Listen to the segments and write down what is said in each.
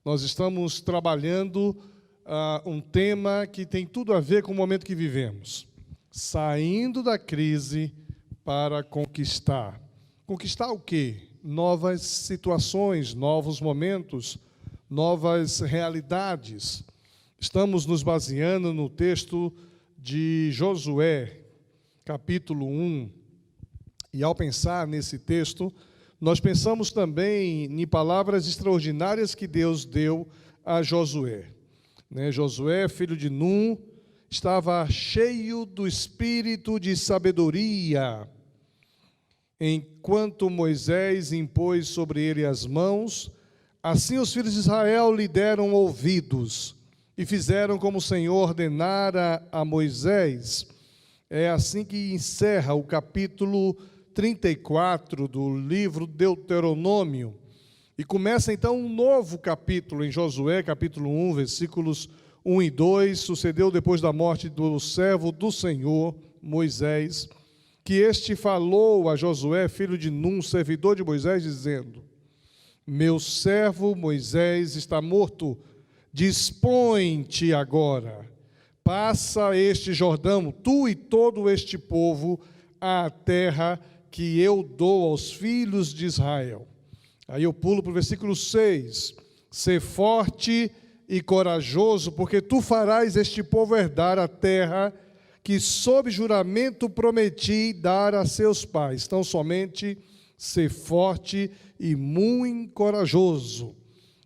Nós estamos trabalhando um tema que tem tudo a ver com o momento que vivemos. Saindo da crise para conquistar. Conquistar o quê? Novas situações, novos momentos, novas realidades. Estamos nos baseando no texto de Josué, capítulo 1. E ao pensar nesse texto, nós pensamos também em palavras extraordinárias que Deus deu a Josué. Josué, filho de Num, estava cheio do espírito de sabedoria, enquanto Moisés impôs sobre ele as mãos. Assim os filhos de Israel lhe deram ouvidos e fizeram como o Senhor ordenara a Moisés. É assim que encerra o capítulo 34 do livro Deuteronômio. E começa então um novo capítulo em Josué, capítulo 1, versículos 1 e 2. Sucedeu depois da morte do servo do Senhor, Moisés, que este falou a Josué, filho de Num, servidor de Moisés, dizendo: meu servo Moisés está morto, dispõe-te agora, passa este Jordão, tu e todo este povo, à terra que eu dou aos filhos de Israel. Aí eu pulo para o versículo 6. Ser forte e corajoso, porque tu farás este povo herdar a terra que sob juramento prometi dar a seus pais. Então somente ser forte e muito corajoso.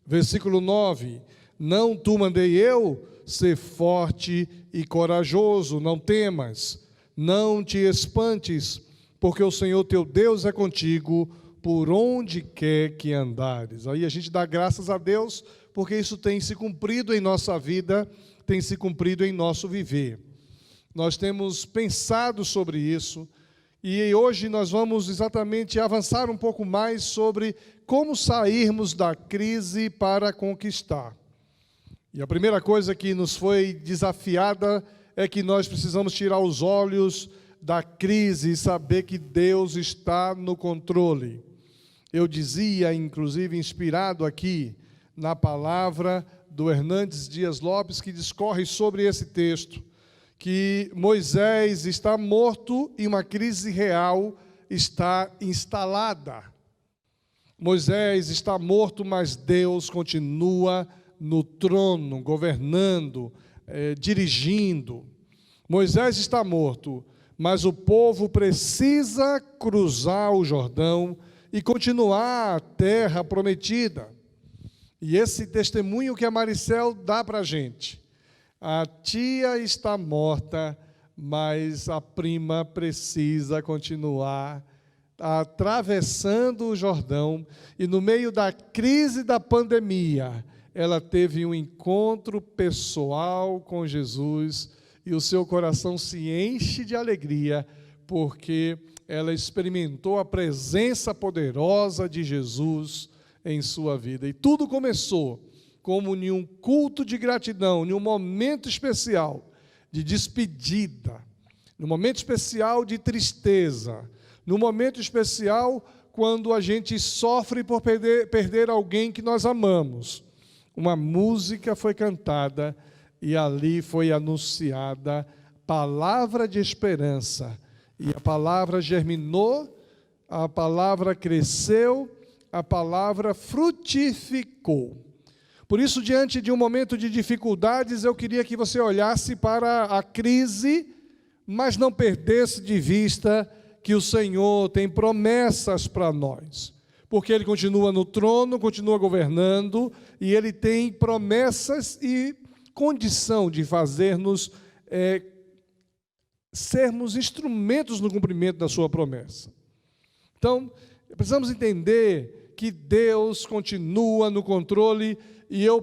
Versículo 9. Não tu mandei eu, ser forte e corajoso, não temas, não te espantes, porque o Senhor teu Deus é contigo, por onde quer que andares. Aí a gente dá graças a Deus, porque isso tem se cumprido em nossa vida, tem se cumprido em nosso viver. Nós temos pensado sobre isso, e hoje nós vamos exatamente avançar um pouco mais sobre como sairmos da crise para conquistar. E a primeira coisa que nos foi desafiada é que nós precisamos tirar os olhos da crise e saber que Deus está no controle. Eu dizia, inclusive, inspirado aqui na palavra do Hernandes Dias Lopes, que discorre sobre esse texto, que Moisés está morto e uma crise real está instalada. Moisés está morto, mas Deus continua no trono, governando, dirigindo. Moisés está morto, mas o povo precisa cruzar o Jordão e continuar a terra prometida. E esse testemunho que a Maricel dá para a gente. A tia está morta, mas a prima precisa continuar atravessando o Jordão. E no meio da crise da pandemia, ela teve um encontro pessoal com Jesus, e o seu coração se enche de alegria, porque ela experimentou a presença poderosa de Jesus em sua vida. E tudo começou como em um culto de gratidão, em um momento especial de despedida, num momento especial de tristeza, num momento especial quando a gente sofre por perder alguém que nós amamos. Uma música foi cantada e ali foi anunciada palavra de esperança. E a palavra germinou, a palavra cresceu, a palavra frutificou. Por isso, diante de um momento de dificuldades, eu queria que você olhasse para a crise, mas não perdesse de vista que o Senhor tem promessas para nós. Porque Ele continua no trono, continua governando, e Ele tem promessas e condição de fazer-nos sermos instrumentos no cumprimento da sua promessa. Então, precisamos entender que Deus continua no controle, e eu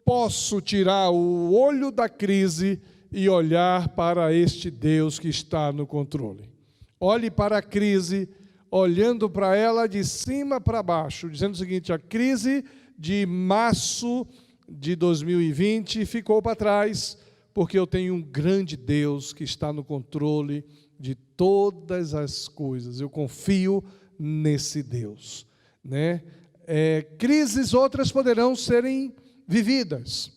posso tirar o olho da crise e olhar para este Deus que está no controle. Olhe para a crise, olhando para ela de cima para baixo, dizendo o seguinte: a crise de março de 2020 ficou para trás, porque eu tenho um grande Deus que está no controle de todas as coisas. Eu confio nesse Deus, né? crises outras poderão serem vividas.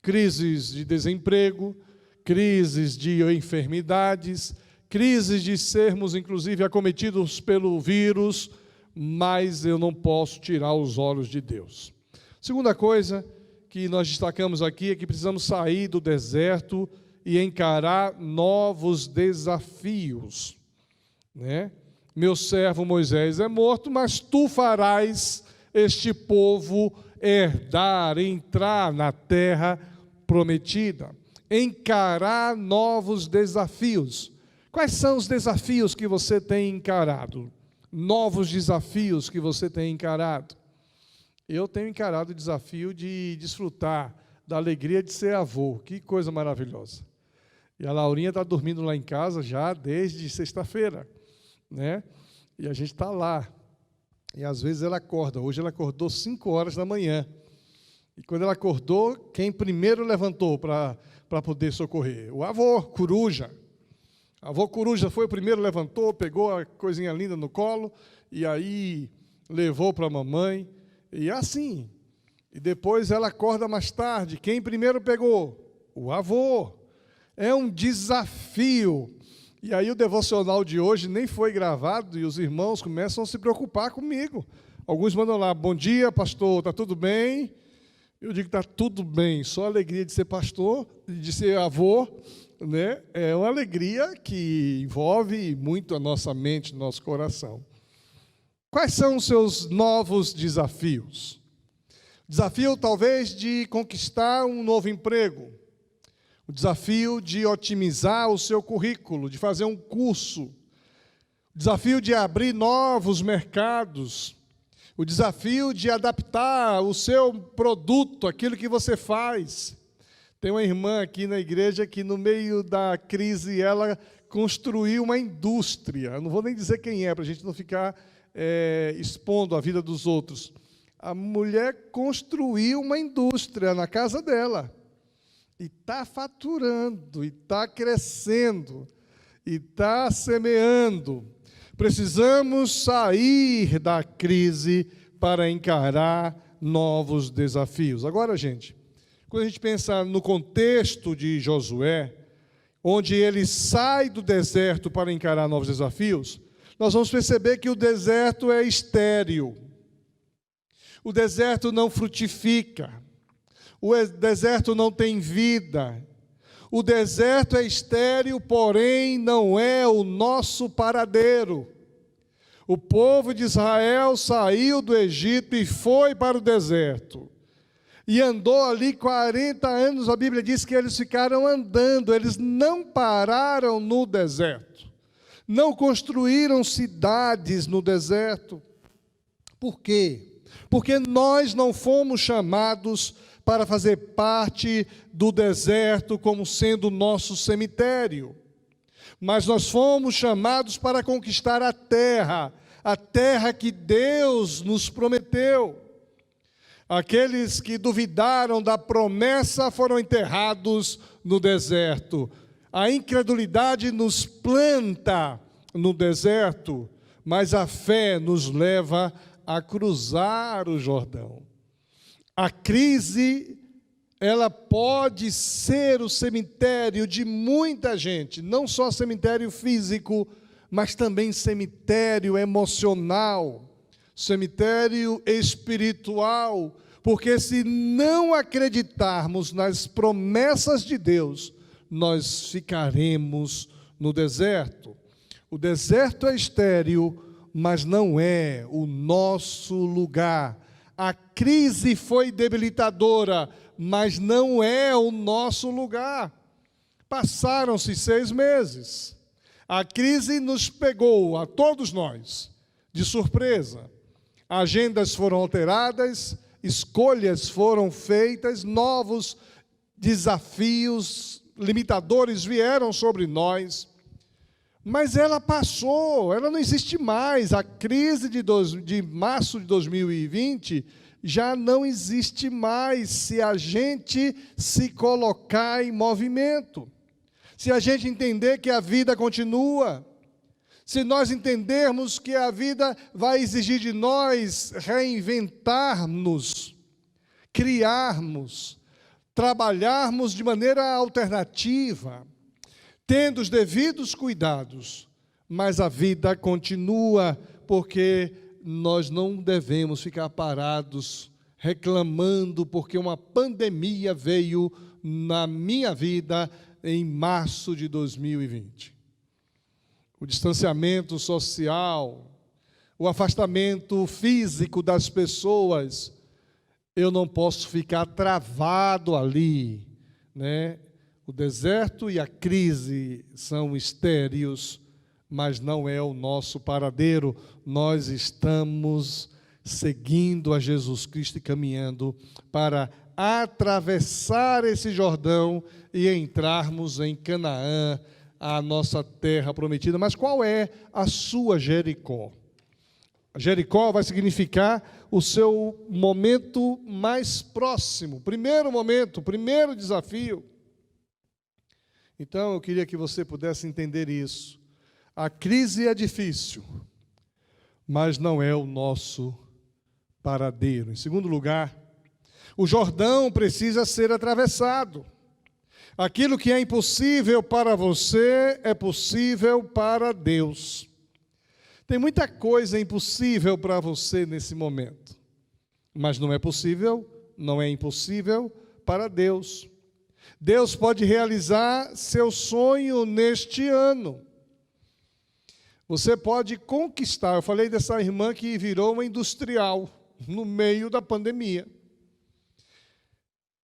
Crises de desemprego, crises de enfermidades, crises de sermos, inclusive, acometidos pelo vírus, mas eu não posso tirar os olhos de Deus. Segunda coisa que nós destacamos aqui é que precisamos sair do deserto e encarar novos desafios, né? Meu servo Moisés é morto, mas tu farás este povo herdar, entrar na terra prometida, encarar novos desafios. Quais são os desafios que você tem encarado? Novos desafios que você tem encarado? Eu tenho encarado o desafio de desfrutar da alegria de ser avô. Que coisa maravilhosa. E a Laurinha está dormindo lá em casa já desde sexta-feira, né? E a gente está lá. E às vezes ela acorda. Hoje ela acordou 5 horas da manhã. E quando ela acordou, quem primeiro levantou para poder socorrer? O avô, coruja. O avô coruja foi o primeiro, levantou, pegou a coisinha linda no colo, e aí levou para a mamãe. E assim. E depois ela acorda mais tarde. Quem primeiro pegou? O avô. É um desafio. E aí o devocional de hoje nem foi gravado e os irmãos começam a se preocupar comigo. Alguns mandam lá, bom dia, pastor, está tudo bem? Eu digo que está tudo bem, só a alegria de ser pastor, de ser avô, né? É uma alegria que envolve muito a nossa mente, nosso coração. Quais são os seus novos desafios? Desafio, talvez, de conquistar um novo emprego. O desafio de otimizar o seu currículo, de fazer um curso. O desafio de abrir novos mercados. O desafio de adaptar o seu produto, aquilo que você faz. Tem uma irmã aqui na igreja que, no meio da crise, ela construiu uma indústria. Eu não vou nem dizer quem é, para a gente não ficar expondo a vida dos outros. A mulher construiu uma indústria na casa dela. E está faturando, e está crescendo, e está semeando. Precisamos sair da crise para encarar novos desafios. Agora, gente, quando a gente pensa no contexto de Josué, onde ele sai do deserto para encarar novos desafios, nós vamos perceber que o deserto é estéril. O deserto não frutifica. O deserto não tem vida. O deserto é estéril, porém não é o nosso paradeiro. O povo de Israel saiu do Egito e foi para o deserto. E andou ali 40 anos, a Bíblia diz que eles ficaram andando, eles não pararam no deserto. Não construíram cidades no deserto. Por quê? Porque nós não fomos chamados para fazer parte do deserto como sendo o nosso cemitério. Mas nós fomos chamados para conquistar a terra que Deus nos prometeu. Aqueles que duvidaram da promessa foram enterrados no deserto. A incredulidade nos planta no deserto, mas a fé nos leva a cruzar o Jordão. A crise, ela pode ser o cemitério de muita gente, não só cemitério físico, mas também cemitério emocional, cemitério espiritual, porque se não acreditarmos nas promessas de Deus, nós ficaremos no deserto. O deserto é estéril, mas não é o nosso lugar. A crise foi debilitadora, mas não é o nosso lugar. Passaram-se 6 meses. A crise nos pegou, a todos nós, de surpresa. Agendas foram alteradas, escolhas foram feitas, novos desafios limitadores vieram sobre nós. Mas ela passou, ela não existe mais. A crise de março de 2020 já não existe mais se a gente se colocar em movimento. Se a gente entender que a vida continua. se nós entendermos que a vida vai exigir de nós reinventarmos, criarmos, trabalharmos de maneira alternativa, tendo os devidos cuidados, mas a vida continua, porque nós não devemos ficar parados, reclamando, porque uma pandemia veio na minha vida em março de 2020. O distanciamento social, o afastamento físico das pessoas, eu não posso ficar travado ali, né? O deserto e a crise são estéreos, mas não é o nosso paradeiro. Nós estamos seguindo a Jesus Cristo e caminhando para atravessar esse Jordão e entrarmos em Canaã, a nossa terra prometida. Mas qual é a sua Jericó? Jericó vai significar o seu momento mais próximo, primeiro momento, primeiro desafio. Então, eu queria que você pudesse entender isso. A crise é difícil, mas não é o nosso paradeiro. Em segundo lugar, o Jordão precisa ser atravessado. Aquilo que é impossível para você é possível para Deus. Tem muita coisa impossível para você nesse momento, mas não é possível, não é impossível para Deus. Deus pode realizar seu sonho neste ano. Você pode conquistar. Eu falei dessa irmã que virou uma industrial no meio da pandemia.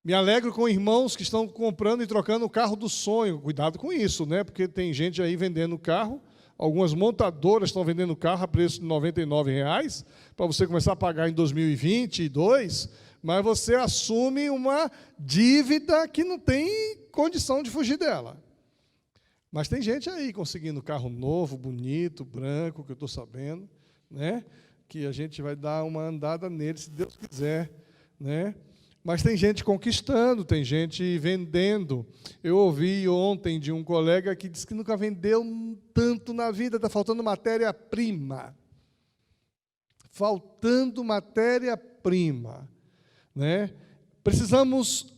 Me alegro com irmãos que estão comprando e trocando o carro do sonho. Cuidado com isso, né? Porque tem gente aí vendendo carro. Algumas montadoras estão vendendo carro a preço de R$ 99,00 para você começar a pagar em 2022, mas você assume uma dívida que não tem condição de fugir dela. Mas tem gente aí conseguindo carro novo, bonito, branco, que eu estou sabendo, né? Que a gente vai dar uma andada nele, se Deus quiser, né? Mas tem gente conquistando, tem gente vendendo. Eu ouvi ontem de um colega que disse que nunca vendeu tanto na vida, está faltando matéria-prima. Faltando matéria-prima, né? Precisamos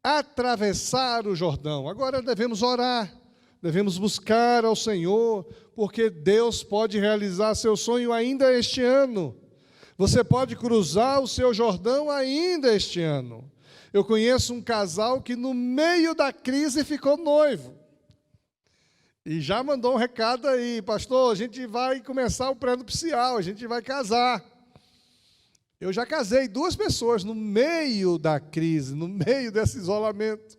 atravessar o Jordão. Agora devemos orar, devemos buscar ao Senhor, porque Deus pode realizar seu sonho ainda este ano. Você pode cruzar o seu Jordão ainda este ano. Eu conheço um casal que no meio da crise ficou noivo. E já mandou um recado aí, pastor, a gente vai começar o pré-nupcial, a gente vai casar. Eu já casei 2 pessoas no meio da crise, no meio desse isolamento.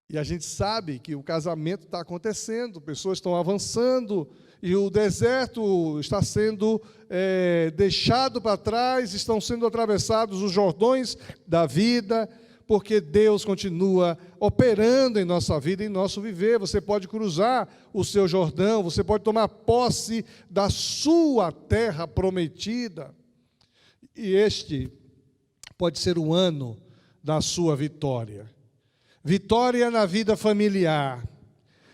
E a gente sabe que o casamento está acontecendo, pessoas estão avançando, e o deserto está sendo deixado para trás, estão sendo atravessados os Jordões da vida, porque Deus continua operando em nossa vida, em nosso viver. Você pode cruzar o seu Jordão, você pode tomar posse da sua terra prometida, e este pode ser o ano da sua vitória. Vitória na vida familiar,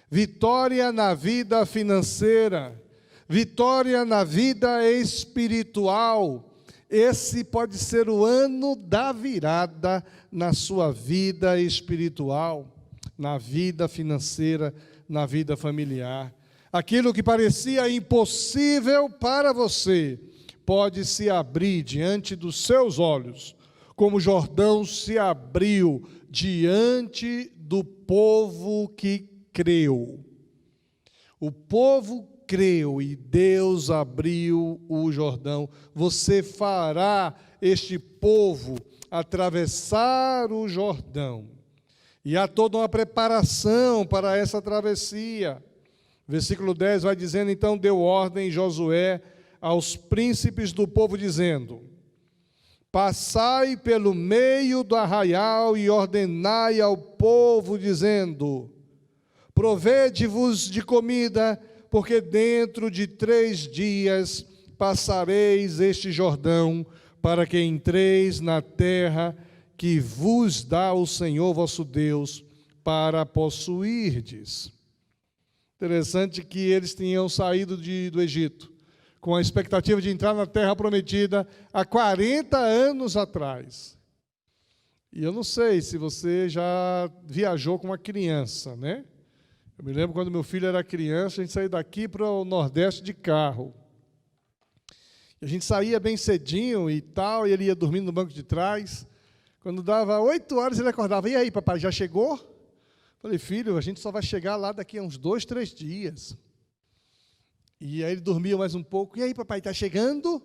vitória na vida financeira, vitória na vida espiritual. Esse pode ser o ano da virada na sua vida espiritual, na vida financeira, na vida familiar. Aquilo que parecia impossível para você pode se abrir diante dos seus olhos, como o Jordão se abriu diante do povo que creu. O povo creu e Deus abriu o Jordão. Você fará este povo atravessar o Jordão. E há toda uma preparação para essa travessia. Versículo 10 vai dizendo: então deu ordem Josué aos príncipes do povo, dizendo: passai pelo meio do arraial e ordenai ao povo, dizendo: provede-vos de comida, porque dentro de 3 dias passareis este Jordão, para que entreis na terra que vos dá o Senhor vosso Deus, para possuirdes. Interessante que eles tinham saído do Egito com a expectativa de entrar na Terra Prometida há 40 anos atrás. E eu não sei se você já viajou com uma criança, né? Eu me lembro quando meu filho era criança, a gente saía daqui para o Nordeste de carro. A gente saía bem cedinho e tal, e ele ia dormindo no banco de trás. Quando dava 8 horas, ele acordava. E aí, papai, já chegou? Falei, filho, a gente só vai chegar lá daqui a uns 2, 3 dias. E aí ele dormia mais um pouco. E aí, papai, está chegando?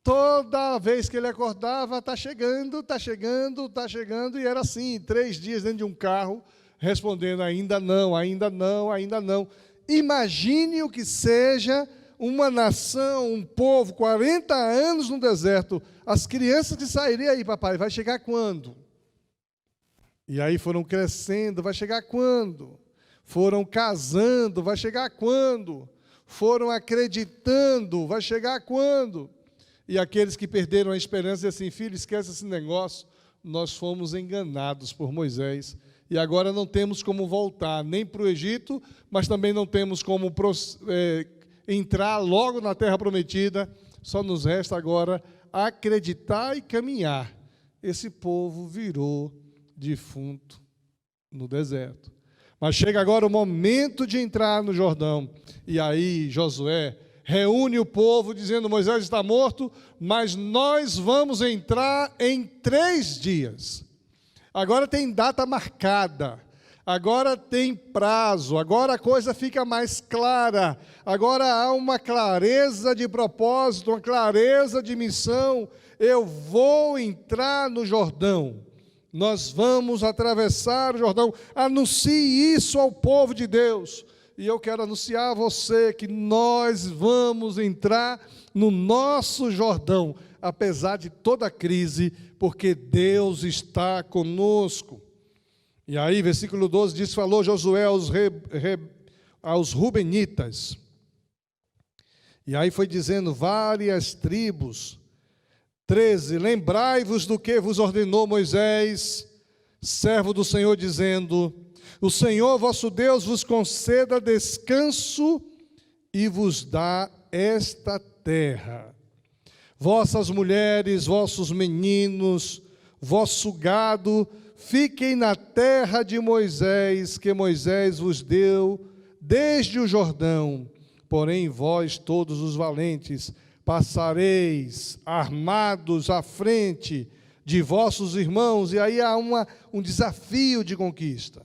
Toda vez que ele acordava, está chegando, está chegando, está chegando. E era assim, 3 dias dentro de um carro, respondendo, ainda não, ainda não, ainda não. Imagine o que seja uma nação, um povo, 40 anos no deserto. As crianças que sairiam aí, papai, vai chegar quando? E aí foram crescendo, vai chegar quando? Foram casando, vai chegar quando? Foram acreditando, vai chegar quando? E aqueles que perderam a esperança, dizem assim, filho, esquece esse negócio, nós fomos enganados por Moisés, e agora não temos como voltar, nem para o Egito, mas também não temos como entrar logo na Terra Prometida, só nos resta agora acreditar e caminhar. Esse povo virou defunto no deserto. Mas chega agora o momento de entrar no Jordão, e aí Josué reúne o povo, dizendo, Moisés está morto, mas nós vamos entrar em 3 dias. Agora tem data marcada, agora tem prazo, agora a coisa fica mais clara, agora há uma clareza de propósito, uma clareza de missão. Eu vou entrar no Jordão, nós vamos atravessar o Jordão. Anuncie isso ao povo de Deus. E eu quero anunciar a você que nós vamos entrar no nosso Jordão, apesar de toda a crise, porque Deus está conosco. E aí, versículo 12 diz, falou Josué aos Rubenitas. E aí foi dizendo, várias tribos. 13, lembrai-vos do que vos ordenou Moisés, servo do Senhor, dizendo, o Senhor vosso Deus vos conceda descanso e vos dá esta terra. Vossas mulheres, vossos meninos, vosso gado, fiquem na terra de Moisés, que Moisés vos deu desde o Jordão. Porém, vós, todos os valentes, passareis armados à frente de vossos irmãos. E aí há um desafio de conquista.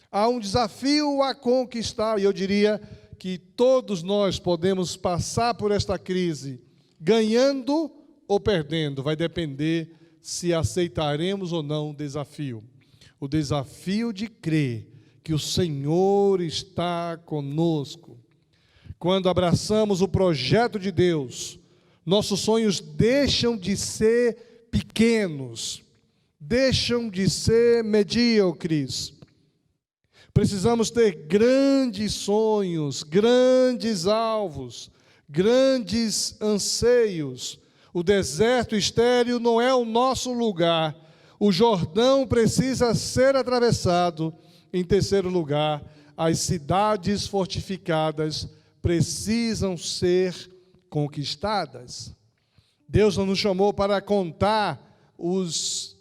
Há um desafio a conquistar. E eu diria que todos nós podemos passar por esta crise, ganhando ou perdendo. Vai depender se aceitaremos ou não o desafio. O desafio de crer que o Senhor está conosco. Quando abraçamos o projeto de Deus, nossos sonhos deixam de ser pequenos, deixam de ser medíocres. Precisamos ter grandes sonhos, grandes alvos, grandes anseios. O deserto estéril não é o nosso lugar. O Jordão precisa ser atravessado. Em terceiro lugar, as cidades fortificadas precisam ser conquistadas. Deus não nos chamou para contar os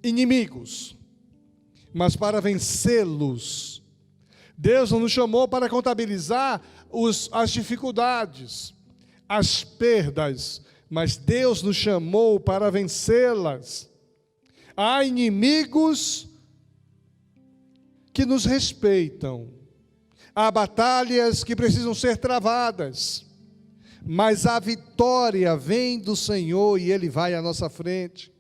inimigos, mas para vencê-los. Deus não nos chamou para contabilizar as dificuldades, as perdas, mas Deus nos chamou para vencê-las. Há inimigos que nos respeitam, há batalhas que precisam ser travadas, mas a vitória vem do Senhor e Ele vai à nossa frente.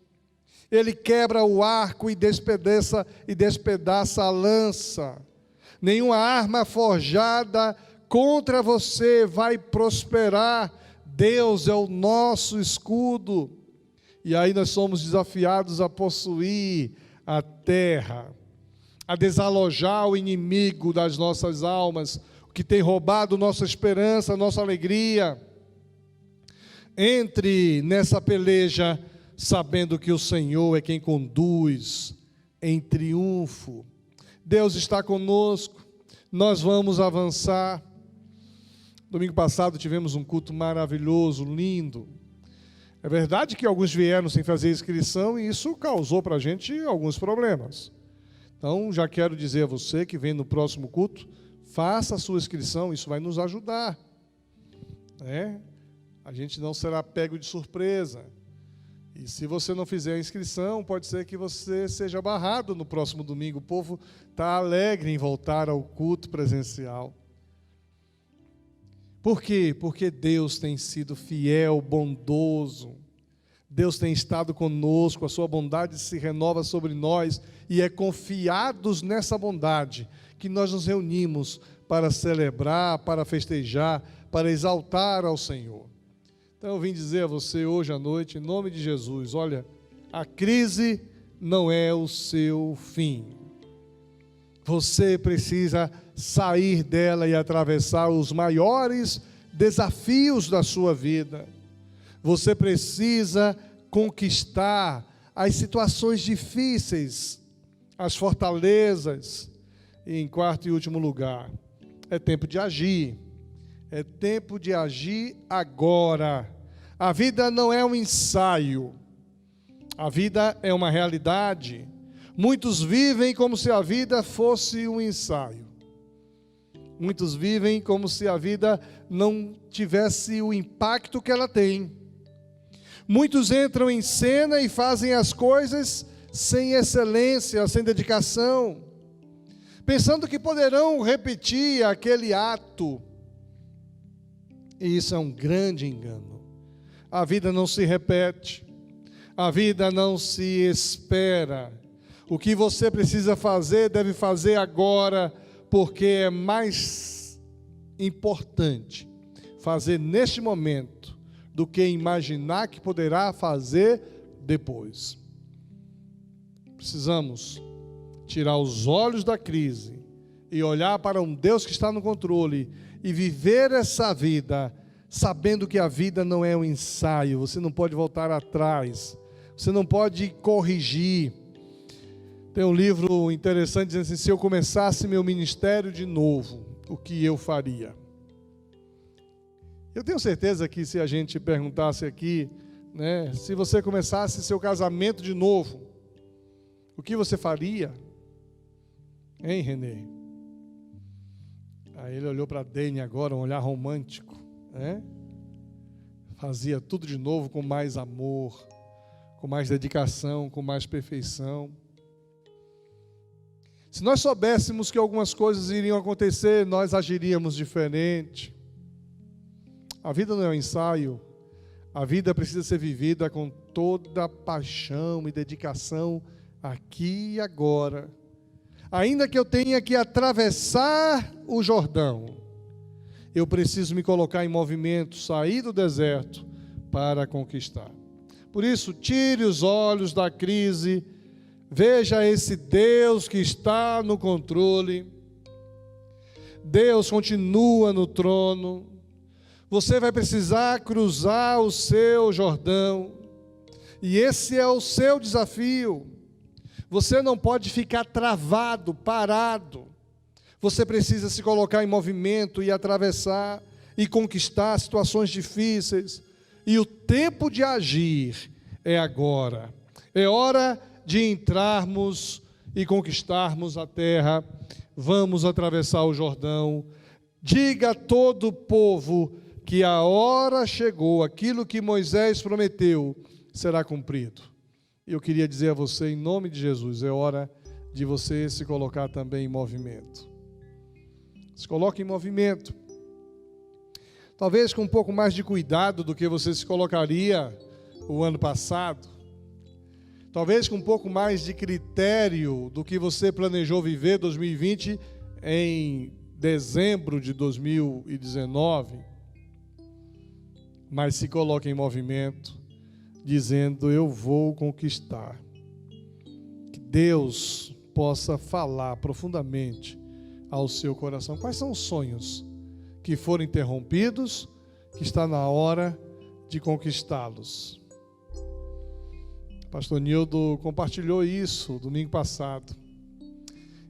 Ele quebra o arco e despedaça a lança. Nenhuma arma forjada contra você vai prosperar. Deus é o nosso escudo. E aí nós somos desafiados a possuir a terra, a desalojar o inimigo das nossas almas, o que tem roubado nossa esperança, nossa alegria. Entre nessa peleja, sabendo que o Senhor é quem conduz em triunfo. Deus está conosco, Nós vamos avançar. Domingo passado tivemos um culto maravilhoso, lindo. É verdade que alguns vieram sem fazer inscrição e isso causou para a gente alguns problemas. Então, já quero dizer a você que vem no próximo culto, faça a sua inscrição, isso vai nos ajudar. A gente não será pego de surpresa. E se você não fizer a inscrição, pode ser que você seja barrado no próximo domingo. O povo está alegre em voltar ao culto presencial. Por quê? Porque Deus tem sido fiel, bondoso. Deus tem estado conosco, a sua bondade se renova sobre nós e é confiados nessa bondade que nós nos reunimos para celebrar, para festejar, para exaltar ao Senhor. Então eu vim dizer a você hoje à noite, em nome de Jesus, olha, a crise não é o seu fim. Você precisa sair dela e atravessar os maiores desafios da sua vida. Você precisa conquistar as situações difíceis, as fortalezas. E em quarto e último lugar, é tempo de agir. É tempo de agir agora. A vida não é um ensaio. A vida é uma realidade. Muitos vivem como se a vida fosse um ensaio. Muitos vivem como se a vida não tivesse o impacto que ela tem. Muitos entram em cena e fazem as coisas sem excelência, sem dedicação, pensando que poderão repetir aquele ato. E isso é um grande engano. A vida não se repete, a vida não se espera. O que você precisa fazer, deve fazer agora, porque é mais importante fazer neste momento do que imaginar que poderá fazer depois. Precisamos tirar os olhos da crise e olhar para um Deus que está no controle e viver essa vida sabendo que a vida não é um ensaio. Você não pode voltar atrás, você não pode corrigir. Tem um livro interessante dizendo assim: se eu começasse meu ministério de novo, o que eu faria? Eu tenho certeza que se a gente perguntasse aqui, se você começasse seu casamento de novo, o que você faria? Hein, Renê? Aí ele olhou para a Dene agora, um olhar romântico, Fazia tudo de novo com mais amor, com mais dedicação, com mais perfeição. Se nós soubéssemos que algumas coisas iriam acontecer, nós agiríamos diferente. A vida não é um ensaio. A vida precisa ser vivida com toda paixão e dedicação aqui e agora. Ainda que eu tenha que atravessar o Jordão, eu preciso me colocar em movimento, sair do deserto para conquistar. Por isso, tire os olhos da crise, veja esse Deus que está no controle. Deus continua no trono. Você vai precisar cruzar o seu Jordão, e esse é o seu desafio. Você não pode ficar travado, parado. Você precisa se colocar em movimento e atravessar e conquistar situações difíceis. E o tempo de agir é agora. É hora de entrarmos e conquistarmos a terra. Vamos atravessar o Jordão. Diga a todo o povo que a hora chegou, aquilo que Moisés prometeu será cumprido. Eu queria dizer a você, em nome de Jesus, é hora de você se colocar também em movimento. Se coloque em movimento. Talvez com um pouco mais de cuidado do que você se colocaria o ano passado. Talvez com um pouco mais de critério do que você planejou viver 2020 em dezembro de 2019. Mas se coloque em movimento, dizendo: eu vou conquistar. Que Deus possa falar profundamente ao seu coração. Quais são os sonhos que foram interrompidos, que está na hora de conquistá-los? Pastor Nildo compartilhou isso domingo passado.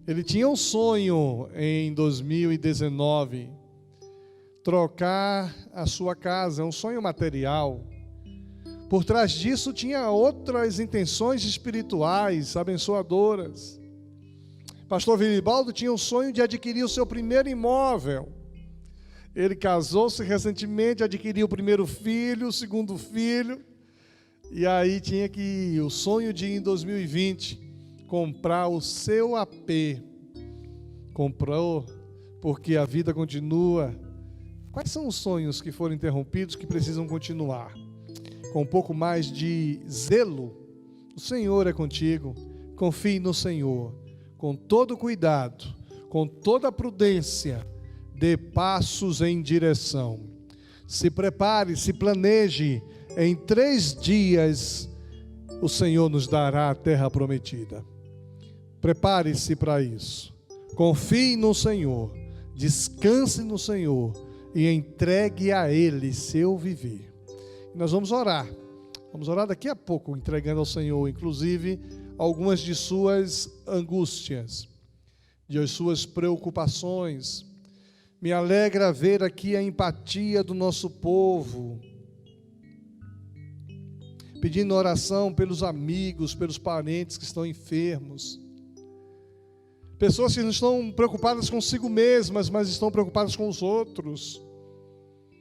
Ele tinha um sonho em 2019, trocar a sua casa, um sonho material. Por trás disso tinha outras intenções espirituais, abençoadoras. Pastor Viribaldo tinha um sonho de adquirir o seu primeiro imóvel. Ele casou-se recentemente, adquiriu o primeiro filho, o segundo filho, e aí tinha que, o sonho de em 2020, comprar o seu AP. Comprou, porque a vida continua. Quais são os sonhos que foram interrompidos, que precisam continuar? Com um pouco mais de zelo, o Senhor é contigo, confie no Senhor, com todo cuidado, com toda prudência, dê passos em direção. Se prepare, se planeje, em 3 dias o Senhor nos dará a terra prometida. Prepare-se para isso, confie no Senhor, descanse no Senhor e entregue a Ele seu viver. Nós vamos orar daqui a pouco, entregando ao Senhor, inclusive, algumas de suas angústias, de suas preocupações. Me alegra ver aqui a empatia do nosso povo, pedindo oração pelos amigos, pelos parentes que estão enfermos. Pessoas que não estão preocupadas consigo mesmas, mas estão preocupadas com os outros.